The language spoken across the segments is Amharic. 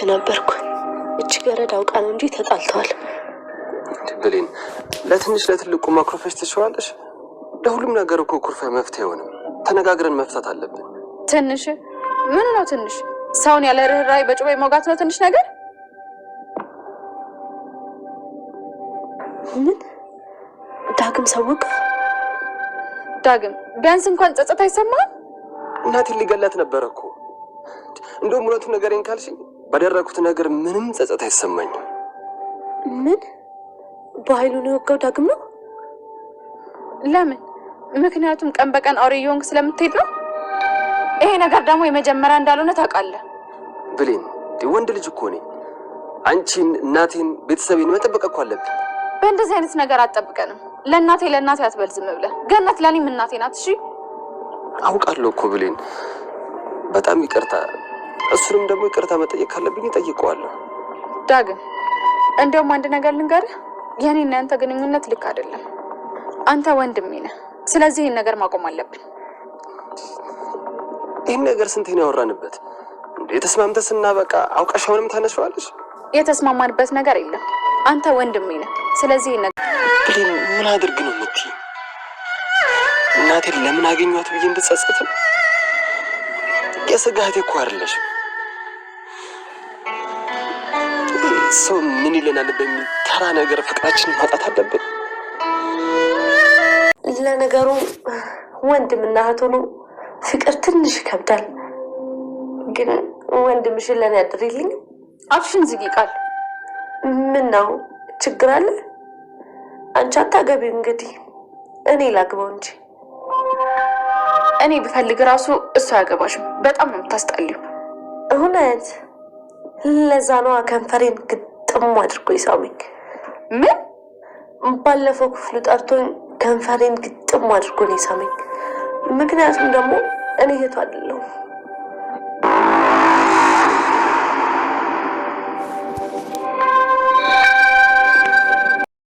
ነበርኩ። እቺ ገረድ አውቃ ነው እንጂ ተጣልተዋል። ብሌን ለትንሽ ለትልቁ ማክሮፈሽ ትችዋለሽ። ለሁሉም ነገር እኮ ኩርፊያ መፍትሄ አይሆንም። ተነጋግረን መፍታት አለብን። ትንሽ ምን ነው ትንሽ? ሰውን ያለ ርህራሄ በጩቤ መውጋት ነው ትንሽ ነገር? ምን ዳግም ሰውቅ ዳግም ቢያንስ እንኳን ጸጸት አይሰማም? እናቴን ሊገላት ነበር እኮ። እንደውም እውነቱን ነገሬን ካልሽኝ ባደረኩት ነገር ምንም ጸጸት አይሰማኝም። ምን በኃይሉ ነው የወጋው ዳግም ነው? ለምን? ምክንያቱም ቀን በቀን አውሬ እየሆንክ ስለምትሄድ ነው። ይሄ ነገር ደግሞ የመጀመሪያ እንዳልሆነ ታውቃለህ። ብሌን ወንድ ልጅ እኮ ነኝ። አንቺን፣ እናቴን፣ ቤተሰቤን መጠበቅ እኮ አለብኝ። በእንደዚህ አይነት ነገር አትጠብቀንም። ለእናቴ አትበል ዝም ብለህ። ገነት ለእኔም እናቴ ናት። እሺ አውቃለሁ እኮ ብሌን፣ በጣም ይቅርታ። እሱንም ደግሞ ይቅርታ መጠየቅ ካለብኝ እጠይቀዋለሁ። ዳግም እንደውም አንድ ነገር ልንገርህ፣ የኔና ያንተ ግንኙነት ልክ አይደለም። አንተ ወንድሜ ነህ። ስለዚህ ይህን ነገር ማቆም አለብን። ይህን ነገር ስንቴ ነው ያወራንበት? ተስማምተን ስናበቃ አውቃሽ አሁንም ታነሺዋለሽ? የተስማማንበት ነገር የለም። አንተ ወንድሜ ነህ። ስለዚህ ይህን ነገር ብሌን ምን አድርግ ነው የምትይኝ? እናቴን ለምን አገኘኋት ብዬ እንድጸጸት? የስጋቴ እኮ አይደለሽም። ሰው ምን ይለናል በሚል ተራ ነገር ፍቅራችንን ማጣት አለብን? ለነገሩ ወንድምና እህት ሆኖ ፍቅር ትንሽ ይከብዳል። ግን ወንድምሽን ለኔ አድርይልኝ። አፍሽን ዝጊ ቃል። ምን ነው ችግር አለ? አንቺ አታገቢው እንግዲህ እኔ ላግባው እንጂ። እኔ ብፈልግ ራሱ እሱ አያገባሽም። በጣም ነው የምታስጠልዩ። እውነት? ለዛ ነው ከንፈሬን ግጥም አድርጎ ይሳመኝ። ምን? ባለፈው ክፍሉ ጠርቶኝ ከንፈሬን ግጥም አድርጎ ነው ይሳመኝ። ምክንያቱም ደግሞ እኔ እህቱ አይደለሁም።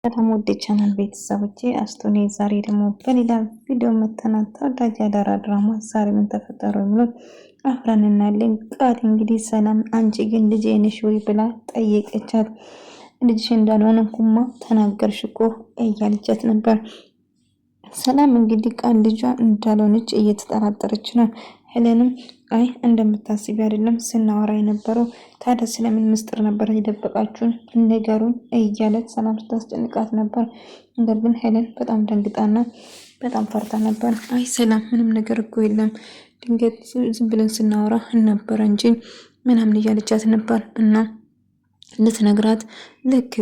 ሰላም ወደ ቻናል ቤተሰቦቼ፣ አስቶኔ ዛሬ ደግሞ በሌላ ቪዲዮ መተናል። ተወዳጅ የአደራ ድራማ ዛሬ ምን ተፈጠረ ብሎ አብረን እናያለን። ቃል እንግዲህ ሰላም አንቺ ግን ልጄ ነሽ ወይ ብላ ጠየቀቻት። ልጅሽ እንዳልሆነ እንኳን ተናገርሽ እኮ እያለቻት ነበር። ሰላም እንግዲህ ቃል ልጇ እንዳልሆነች እየተጠራጠረች ነው። ሄለንም አይ እንደምታስቢ አይደለም ስናወራ የነበረው፣ ታዲያ ስለምን ምስጢር ነበር የደበቃችሁን ነገሩን እያለች ሰላም ስታስጨንቃት ነበር። ነገር ግን ሄለን በጣም ደንግጣና በጣም ፈርታ ነበር። አይ ሰላም ምንም ነገር እኮ የለም ድንገት ዝም ብለን ስናወራ ነበር እንጂ ምናምን እያለቻት ነበር። እና ልትነግራት ልክ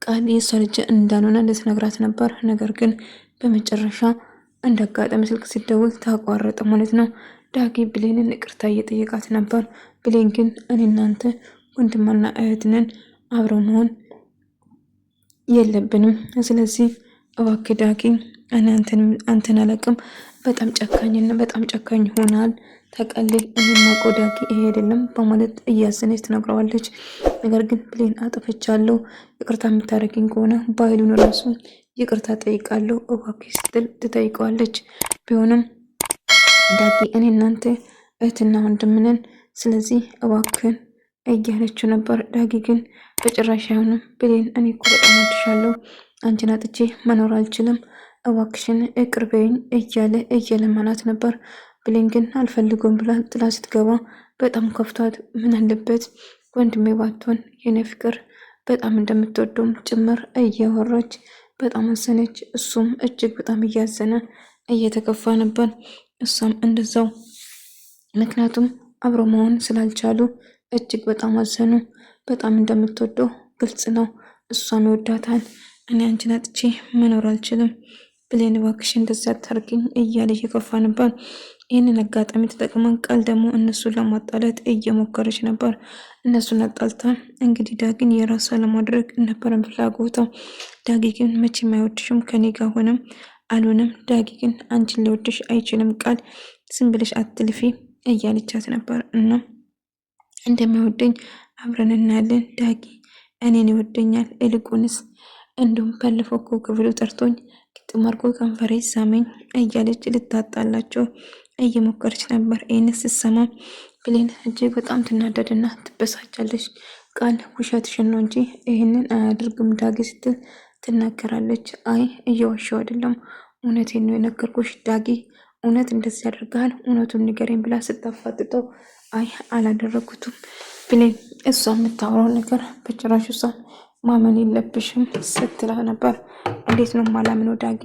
ቃል የሷ ልጅ እንዳልሆነ ልትነግራት ነበር። ነገር ግን በመጨረሻ እንዳጋጣሚ ስልክ ሲደውል ታቋረጠ ማለት ነው። ዳጊ ብሌንን ይቅርታ እየጠየቃት ነበር። ብሌን ግን እኔ እናንተ ወንድምና እህት ነን፣ አብረው መሆን የለብንም። ስለዚህ እባክህ ዳጊ እኔ አንተን አላውቅም፣ በጣም ጨካኝና በጣም ጨካኝ ሆናል፣ ተቀልል፣ እኔ ማውቀው ዳጊ ይሄ አይደለም በማለት እያዘነች ትነግረዋለች። ነገር ግን ብሌን አጥፍቻለሁ፣ ይቅርታ የምታደርጊኝ ከሆነ ባይሉን ራሱ ይቅርታ ጠይቃለሁ እባክህ ስትል ትጠይቀዋለች። ቢሆንም ዳጊ እኔ እናንተ እህትና ወንድም ነን፣ ስለዚህ እባክህን እያለችው ነበር። ዳጊ ግን በጭራሽ አይሆንም ብሌን እኔ እኮ በጣም ወድሻለሁ፣ አንቺን አጥቼ መኖር አልችልም፣ እባክሽን ይቅር በይኝ እያለ እየለመናት ነበር። ብሌን ግን አልፈልገውም ብላ ጥላ ስትገባ በጣም ከፍቷት ምን አለበት ወንድሜ ባትሆን የኔ ፍቅር በጣም እንደምትወደውም ጭምር እያወራች በጣም አዘነች። እሱም እጅግ በጣም እያዘነ እየተከፋ ነበር። እሷም እንደዛው። ምክንያቱም አብሮ መሆን ስላልቻሉ እጅግ በጣም አዘኑ። በጣም እንደምትወደው ግልጽ ነው። እሷም ይወዳታል። እኔ አንቺን አጥቼ መኖር አልችልም ብሌን እባክሽ እንደዛ አታርጊኝ እያለ እየከፋ ነበር። ይህንን አጋጣሚ ተጠቅመን ቃል ደግሞ እነሱን ለማጣላት እየሞከረች ነበር። እነሱን አጣልታ እንግዲህ ዳጊን የራሷ ለማድረግ ነበረን ፍላጎቷ። ዳጊ ግን መቼም አይወድሽም ከኔ ጋር ሆነም አልሆነም፣ ዳጊ ግን አንቺን ሊወድሽ አይችልም፣ ቃል ዝም ብለሽ አትልፊ እያለቻት ነበር። እና እንደማይወደኝ አብረን እናያለን፣ ዳጊ እኔን ይወደኛል፣ ይልቁንስ እንደውም ባለፈው እኮ ክፍሉ ጠርቶኝ ግጥም አድርጎ ከንፈሬ ሳመኝ እያለች ልታጣላቸው እየሞከረች ነበር። ይህን ስትሰማ ብሌን እጅግ በጣም ትናደድና ትበሳጫለች። ቃል ውሸትሽን ነው እንጂ ይህንን አያድርግም ዳጊ ስትል ትናገራለች። አይ እየዋሸው አይደለም፣ እውነቴን ነው የነገርኩሽ ዳጊ፣ እውነት እንደዚህ ያደርግሃል፣ እውነቱን ንገረኝ ብላ ስታፋጥጠው አይ አላደረግኩትም ብሌን እሷ የምታወራው ነገር በጭራሽ እሷ ማመን የለብሽም ስትላ ነበር። እንዴት ነው ማላምነው ዳጊ?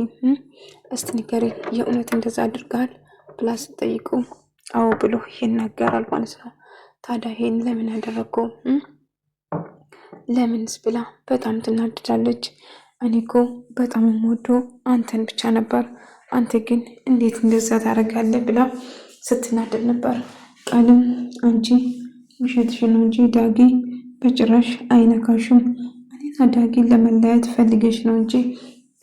እስቲ ንገረኝ የእውነት እንደዛ አድርገሃል ብላ ስትጠይቀው አዎ ብሎ ይናገራል ማለት ነው። ታዲያ ይሄን ለምን ያደረገው ለምንስ ብላ በጣም ትናደዳለች። እኔ እኮ በጣም የምወደው አንተን ብቻ ነበር፣ አንተ ግን እንዴት እንደዛ ታደርጋለህ ብላ ስትናደድ ነበር። ቃልም አንቺ ውሸትሽን ነው እንጂ ዳጊ በጭራሽ አይነካሽም፣ እኔና ዳጊን ለመለያየት ፈልገሽ ነው እንጂ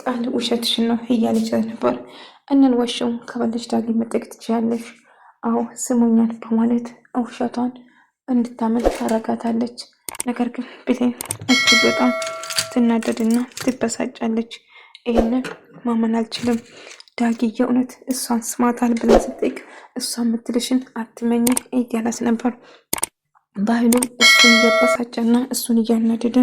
ቃል ውሸትሽን ነው እያለች ነበር። እንልዋሸውም ከበለሽ ዳጊ መጠቅ ትችያለሽ፣ አዎ ስሙኛል በማለት ውሸቷን እንድታመን ታረጋታለች። ነገር ግን ብሌን እጅግ በጣም ትናደድና ትበሳጫለች። ይህንን ማመን አልችልም ዳጊ የእውነት እሷን ስማታል ብላ ስትጠይቅ እሷ የምትልሽን አትመኝ እያላት ነበር። ባህሉ እሱን እያበሳጨና እሱን እያናደደ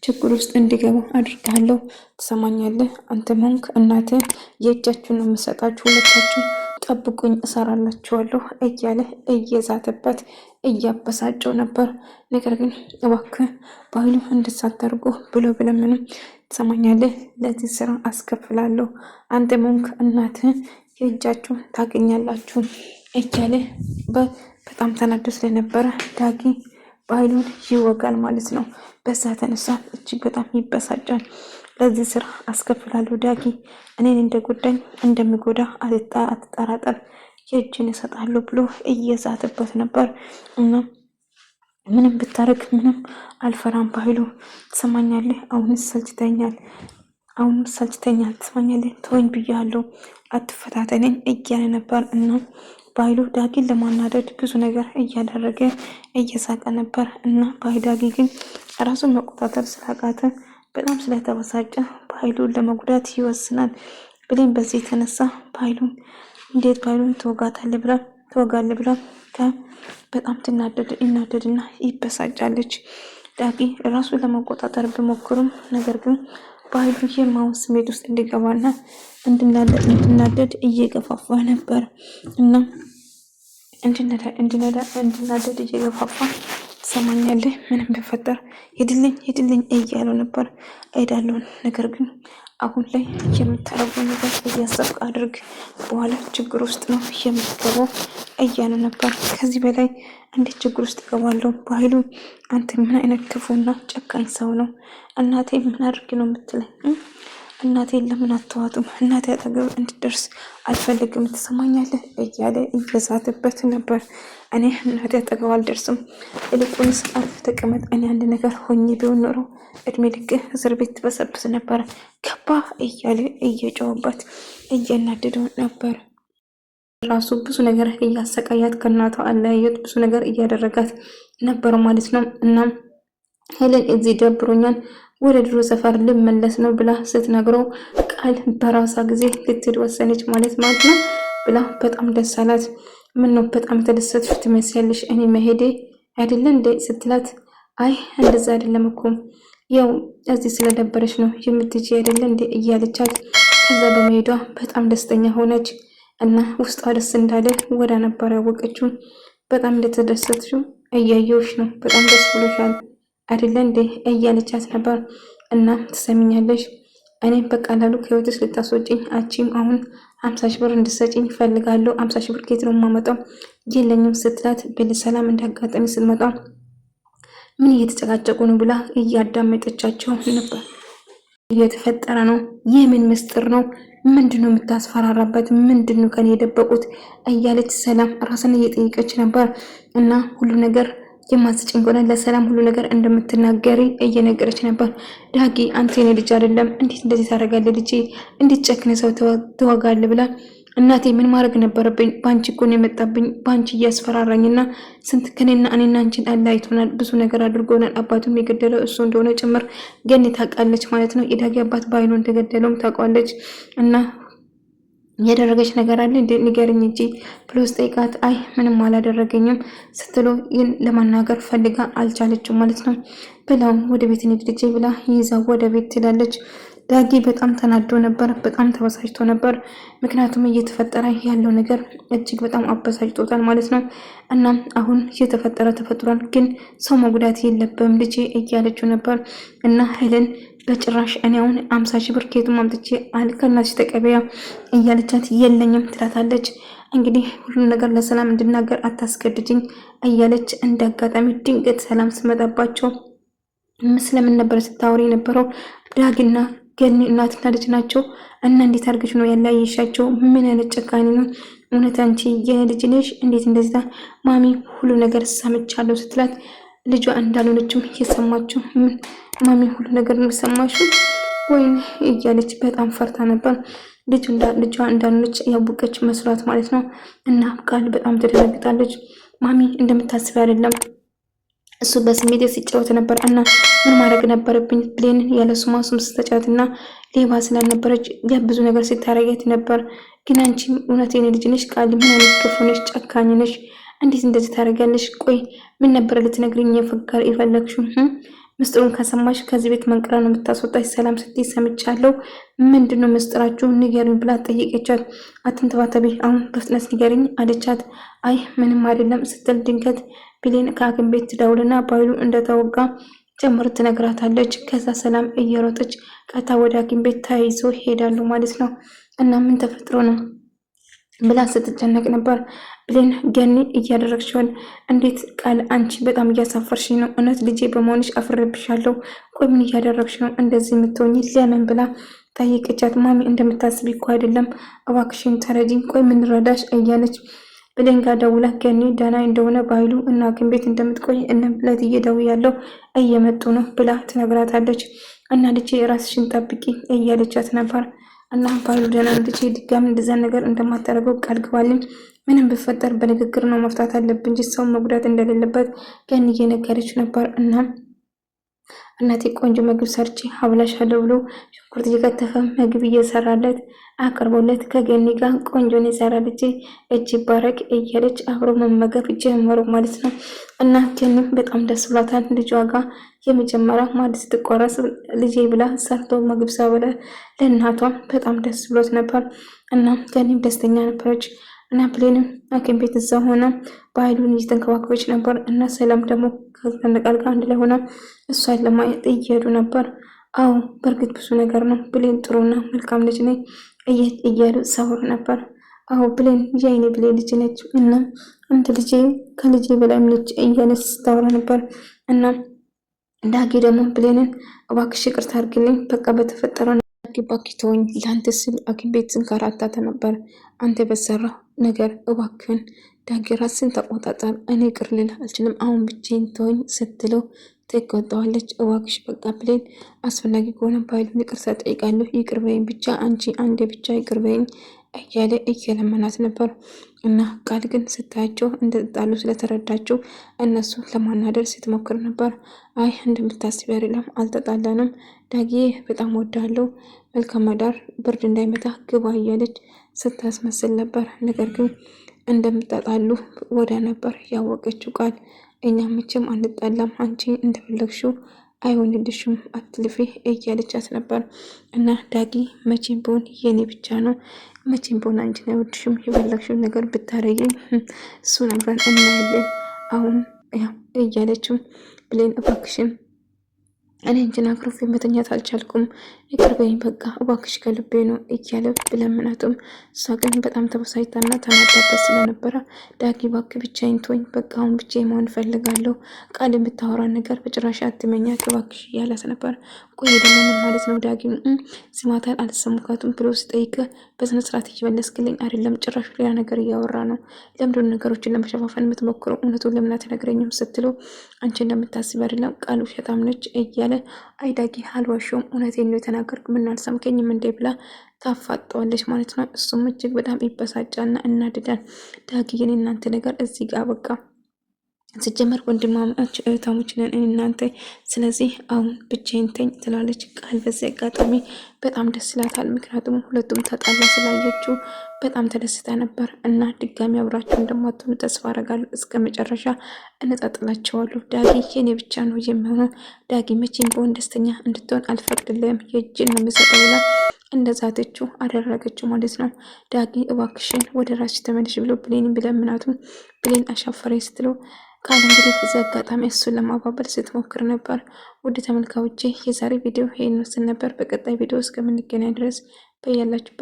ችግር ውስጥ እንዲገባ አድርጋለሁ። ትሰማኛለህ? አንተም ሆንክ እናትህ የእጃችሁን ነው የምሰጣችሁ፣ ሁለታችሁ ጠብቁኝ እሰራላችኋለሁ እያለ እየዛተበት እያበሳጨው ነበር። ነገር ግን እባክህ ባህሉ እንድሳታርጎ ብሎ ብለምንም ትሰማኛለህ? ለዚህ ስራ አስከፍላለሁ፣ አንተም ሆንክ እናትህ የእጃችሁን ታገኛላችሁ እያለ በጣም ተናዶ ስለነበረ ዳጊ ባህሉን ይወጋል ማለት ነው። በዛ ተነሳ እጅግ በጣም ይበሳጫል። ለዚህ ስራ አስከፍላለሁ ዳጊ እኔን እንደጎዳኝ እንደሚጎዳ አትጠራጠር፣ የእጅን እሰጣለሁ ብሎ እየዛተበት ነበር። እና ምንም ብታረግ ምንም አልፈራም ባህሉ፣ ትሰማኛለህ? አሁንስ ሰልችተኛል፣ ትሰማኛለህ? ተወኝ ብያለሁ፣ አትፈታተነኝ እያለ ነበር። እና ባህሉ ዳጊን ለማናደድ ብዙ ነገር እያደረገ እየሳቀ ነበር። እና ዳጊ ግን ራሱን መቆጣጠር ስላቃተ በጣም ስለተበሳጨ ባህሉን ለመጉዳት ይወስናል። ብሌን በዚህ የተነሳ ባህሉን እንዴት ባህሉን ትወጋለህ ብላ በጣም ይናደድና ይበሳጫለች። ዳጊ ራሱን ለመቆጣጠር ቢሞክርም ነገር ግን ባህሉ የማውን ስሜት ውስጥ እንዲገባና እንድናደድ እየገፋፋ ነበር። እና እንድናደድ እየገፋፋ ትሰማኛለህ? ምንም ቢፈጠር ሄድልኝ እያለው ነበር። እሄዳለሁ፣ ነገር ግን አሁን ላይ የምታረገው ነገር እያሰብክ አድርግ፣ በኋላ ችግር ውስጥ ነው የምትገባው እያለ ነበር። ከዚህ በላይ እንዴት ችግር ውስጥ እገባለሁ? ባህሉ አንተ ምን አይነት ክፉና ጨካኝ ሰው ነው? እናቴ ምን አድርግ ነው የምትለኝ? እናቴ ለምን አትዋጡም? እናቴ አጠገብ እንድደርስ አልፈልግም፣ ትሰማኛለህ? እያለ እየዛተበት ነበር። እኔ እናቴ አጠገብ አልደርስም፣ ይልቁንስ አርፈህ ተቀመጥ። እኔ አንድ ነገር ሆኜ ቢሆን ኖሮ እድሜ ልክ እስር ቤት ትበሰብስ ነበር፣ ገባ እያለ እየጨወባት እያናደደው ነበር። ራሱ ብዙ ነገር እያሰቃያት ከእናቷ አለያየት ብዙ ነገር እያደረጋት ነበር ማለት ነው። እናም ሄለን እዚህ ደብሮኛል ወደ ድሮ ሰፈር ልመለስ ነው ብላ ስትነግረው ቃል በራሷ ጊዜ ልትሄድ ወሰነች ማለት ነው ብላ በጣም ደስ አላት። ምን ነው በጣም ተደሰትሽ ትመስያለሽ፣ እኔ መሄዴ አይደለ እንደ ስትላት አይ እንደዛ አይደለም እኮ ያው እዚህ ስለደበረች ነው የምትጂ አይደለ እንደ እያለቻት ከዛ በመሄዷ በጣም ደስተኛ ሆነች። እና ውስጧ ደስ እንዳለ ወደ ነበር ያወቀችው። በጣም እንደተደሰትሽው እያየውሽ ነው፣ በጣም ደስ ብሎሻል አይደለ እንደ እያለቻት ነበር። እና ትሰሚኛለሽ እኔም በቀላሉ ከህይወትሽ ልታስወጪኝ አቺም አሁን 50 ሺህ ብር እንድትሰጪኝ ፈልጋለሁ። 50 ሺህ ብር ከየት ነው የማመጣው? የለኝም ስትላት በሰላም እንዳጋጣሚ ስትመጣ ምን እየተጨቃጨቁ ነው ብላ እያዳመጠቻቸው ነበር። እየተፈጠረ ነው፣ የምን ምስጢር ነው? ምንድነው የምታስፈራራበት? ምንድነው ከኔ የደበቁት? እያለች ሰላም ራስን እየጠየቀች ነበር። እና ሁሉ ነገር የማስጭኝ ከሆነ ለሰላም ሁሉ ነገር እንደምትናገሪ እየነገረች ነበር። ዳጊ አንተ የኔ ልጅ አይደለም፣ እንዴት እንደዚህ ታደርጋለህ? ልጄ እንዴት ጨክነ ሰው ትወጋለህ? ብላ እናቴ ምን ማድረግ ነበረብኝ? ባንቺ እኮ ነው የመጣብኝ፣ ባንቺ እያስፈራራኝና ስንት ከኔና እኔና አንቺን አለያይቶናል፣ ብዙ ነገር አድርጎናል። አባቱም የገደለው እሱ እንደሆነ ጭምር ገኒ ታውቃለች ማለት ነው። የዳጊ አባት ባይኑ እንደገደለውም ታውቃለች። እና ያደረገች ነገር አለ እንዴ ንገርኝ እንጂ ብሎ ስጠይቃት አይ ምንም አላደረገኝም ስትሎ ይህን ለማናገር ፈልጋ አልቻለችም ማለት ነው። ብላው ወደ ቤት እንሂድ ልጄ ብላ ይዛው ወደ ቤት ትላለች። ዳጊ በጣም ተናዶ ነበር፣ በጣም ተበሳጭቶ ነበር። ምክንያቱም እየተፈጠረ ያለው ነገር እጅግ በጣም አበሳጭቶታል ማለት ነው። እናም አሁን እየተፈጠረ ተፈጥሯል፣ ግን ሰው መጉዳት የለብም ልጄ እያለችው ነበር። እና ሄለን በጭራሽ እኔ አሁን 50,000 ብር ከየቱም አምጥቼ ከእናትሽ ተቀበያ እያለቻት የለኝም ትላታለች። እንግዲህ ሁሉም ነገር ለሰላም እንድናገር አታስገድጅኝ እያለች እንደ አጋጣሚ ድንገት ሰላም ስመጣባቸው ስለምን ነበር ስታወሪ የነበረው? ዳግና ገኒ እናትና ልጅ ናቸው እና እንዴት አድርገሽ ነው ያለያየሻቸው? ምን አይነት ጨካኝ ነው እውነት አንቺ የኔ ልጅ ነሽ? እንዴት እንደዛ? ማሚ ሁሉ ነገር ሰምቻለሁ ስትላት ልጇ እንዳልሆነችም እየሰማችው ማሚ ሁሉ ነገር ነው ሰማሽው ወይም እያለች በጣም ፈርታ ነበር። ልጇ እንዳልሆነች ያወቀች መስሏት ማለት ነው። እና ቃል በጣም ትደነግጣለች። ማሚ እንደምታስብ አይደለም እሱ በስሜት ሲጫወት ነበር እና ምን ማድረግ ነበረብኝ? ብሌን ያለ ስሟ ስም ስተጫወት እና ሌባ ስላልነበረች ብዙ ነገር ስታረጊያት ነበር። ግን አንቺ እውነት የኔ ልጅ ነሽ? ቃል ምን አይነት ክፉ ነሽ? ጨካኝ ነሽ? እንዴት እንደዚህ ታደርጊያለሽ? ቆይ ምን ነበር ልትነግሪኝ የፈለግሽው? ምስጢሩን ከሰማሽ ከዚህ ቤት መንቅራ ነው የምታስወጣሽ። ሰላም ስትይ ሰምቻለሁ። ምንድነው ምስጢራችሁ? ንገሪኝ ብላ ጠየቀቻት። አትንተባተቢ፣ አሁን በፍጥነት ንገሪኝ አለቻት። አይ ምንም አይደለም ስትል ድንገት ብሌን ከሐኪም ቤት ትደውልና ባይሉ እንደተወጋ ጨምር ትነግራታለች። ከዛ ሰላም እየሮጠች ቀጥታ ወደ ሐኪም ቤት ተያይዞ ሄዳሉ ማለት ነው። እና ምን ተፈጥሮ ነው ብላ ስትጨነቅ ነበር። ብሌን ገኒ እያደረግሽውን እንዴት? ቃል አንቺ በጣም እያሳፈርሽ ነው። እውነት ልጄ በመሆንሽ አፍሬብሻለሁ። ቆይ ምን እያደረግሽ ነው እንደዚህ የምትሆኝ? ለምን ብላ ጠየቀቻት። ማሚ እንደምታስቢ እኮ አይደለም፣ እባክሽን ተረጂኝ። ቆይ ምን ረዳሽ? እያለች ብሌን ጋር ደውላ ገኒ ደህና እንደሆነ ባይሉ እና ሐኪም ቤት እንደምትቆይ እነብለት እየደውያለሁ እየመጡ ነው ብላ ትነግራታለች። እና ልጄ ራስሽን ጠብቂ እያለቻት ነበር። እና ባይሉ ደህና ልጄ ድጋሚ እንደዛ ነገር እንደማታደርገው ቃል ግባልኝ። ምንም ብፈጠር በንግግር ነው መፍታት አለብን እንጂ ሰው መጉዳት እንደሌለበት ገኒ እየነገረች ነበር። እና እናቴ ቆንጆ ምግብ ሰርቼ አብላሻለሁ ብሎ ሽንኩርት እየከተፈ ምግብ እየሰራለት አቅርቦለት ከገኒ ጋር ቆንጆን የሰራለች እጅ ይባረክ እያለች አብሮ መመገብ ጀመሩ ማለት ነው። እና ገኒም በጣም ደስ ብሏታል። ልጇ ጋር የመጀመሪያ ማለት ስትቆረስ ልጄ ብላ ሰርቶ ምግብ ሳበለ ለእናቷ በጣም ደስ ብሎት ነበር። እና ገኒም ደስተኛ ነበረች። እና ብሌንም ሐኪም ቤት እዛ ሆነ በኃይሉን እየተንከባከበች ነበር። እና ሰላም ደግሞ ከነቃል ጋር አንድ ላይ ሆነ እሷን ለማየት እየሄዱ ነበር። አዎ በእርግጥ ብዙ ነገር ነው። ብሌን ጥሩና መልካም ልጅ ነኝ እያሉ ሰውር ነበር። አዎ ብሌን የአይኔ ብሌን ልጅ ነች እና አንድ ልጄ ከልጄ በላይም ልጅ እያለች ስታወራ ነበር። እና ዳጊ ደግሞ ብሌንን እባክሽ ይቅርታ አድርግልኝ በቃ በተፈጠረው ባኪ ተወኝ፣ ለአንተ ስል ሐኪም ቤት ስንከራተት ነበር። አንተ በሰራው ነገር እባክህን ዳጊ ራስን ተቆጣጠር፣ እኔ ቅር ልል አልችልም፣ አሁን ብቻዬን ተወኝ ስትለው ትቆጣዋለች። እባክሽ በቃ ብሌን አስፈላጊ ከሆነ ባይሉን ይቅርታ ጠይቃለሁ፣ ይቅር በይኝ ብቻ አንቺ አንዴ ብቻ ይቅር በይኝ እያለ እየለመናት ነበር። እና ቃል ግን ስታያቸው እንደጣሉ ስለተረዳቸው እነሱ ለማናደር ስትሞክር ነበር። አይ እንደምታስቢ አይደለም፣ አልተጣላንም፣ ዳጊ በጣም ወዳለው መልካም አዳር፣ ብርድ እንዳይመታ ግባ እያለች ስታስመስል ነበር። ነገር ግን እንደምታጣሉ ወደ ነበር ያወቀችው ቃል። እኛ መቼም አንጣላም፣ አንቺ እንደፈለግሽው አይሆንልሽም፣ አትልፊ እያለቻት ነበር። እና ዳጊ መቼም ቢሆን የኔ ብቻ ነው፣ መቼም ቢሆን አንቺን አይወድሽም፣ የፈለግሽው ነገር ብታረጊ እሱ ነበር እናያለን አሁን እያለችው ብሌን እባክሽን እኔ እንጂን አክሮፌ መተኛት አልቻልኩም፣ ይቅር በይኝ በቃ እባክሽ ከልቤ ነው እያለ ብለምናቱም እሷ ግን በጣም ተበሳጭታና ተናዳበት ስለነበረ ዳጊ እባክህ ብቻዬን ተወኝ፣ በቃ አሁን ብቻዬን መሆን እፈልጋለሁ፣ ቃል የምታወራን ነገር በጭራሽ አትመኛት እባክሽ እያላት ነበር። ቆይ ደግሞ ምን ማለት ነው ዳጊ? ስማታል አልሰሙካቱም ብሎ ስጠይቅ በስነ ስርዓት እየመለስክልኝ አይደለም፣ ጭራሽ ሌላ ነገር እያወራ ነው። ለምንድን ነገሮችን ለመሸፋፈን የምትሞክረው? እውነቱን ለምን አትነግረኝም ስትለው አንቺ እንደምታስብ አይደለም ቃሉ ሸጣም ነች እያለ አይ ዳጊ አልዋሸሁም፣ እውነቴን ነው የተናገርኩ፣ ምን አልሰምከኝም እንዴ ብላ ታፋጠዋለች ማለት ነው። እሱም እጅግ በጣም ይበሳጫና እናድዳል። ዳጊ የኔ እናንተ ነገር እዚህ ጋር በቃ ሲጀመር ወንድማማች እህታሞች ነን እናንተ። ስለዚህ አሁን ብቻዬን ተኝ ትላለች ቃል። በዚህ አጋጣሚ በጣም ደስ ይላታል። ምክንያቱም ሁለቱም ተጣላ ስላየችው በጣም ተደስታ ነበር እና ድጋሚ አብራችሁ እንደማትሆኑ ተስፋ አደርጋለሁ። እስከ መጨረሻ እንጣጥላቸዋለሁ። ዳጊ የኔ ብቻ ነው የሚሆነው። ዳጊ መቼም በሆን ደስተኛ እንድትሆን አልፈቅድልህም፣ የእጅን ነው የምሰጠው ብላ እንደዛተችው አደረገችው ማለት ነው። ዳጊ እባክሽን ወደ ራስሽ ተመለሽ ብሎ ብሌን ቢለምናቱም ብሌን አሻፈሬ ስትለው ቃል እንግዲህ በዚህ አጋጣሚ እሱን ለማባበል ስትሞክር ነበር። ውድ ተመልካዮቼ የዛሬ ቪዲዮ ይህን መስል ነበር። በቀጣይ ቪዲዮ እስከምንገናኝ ድረስ በያላችሁ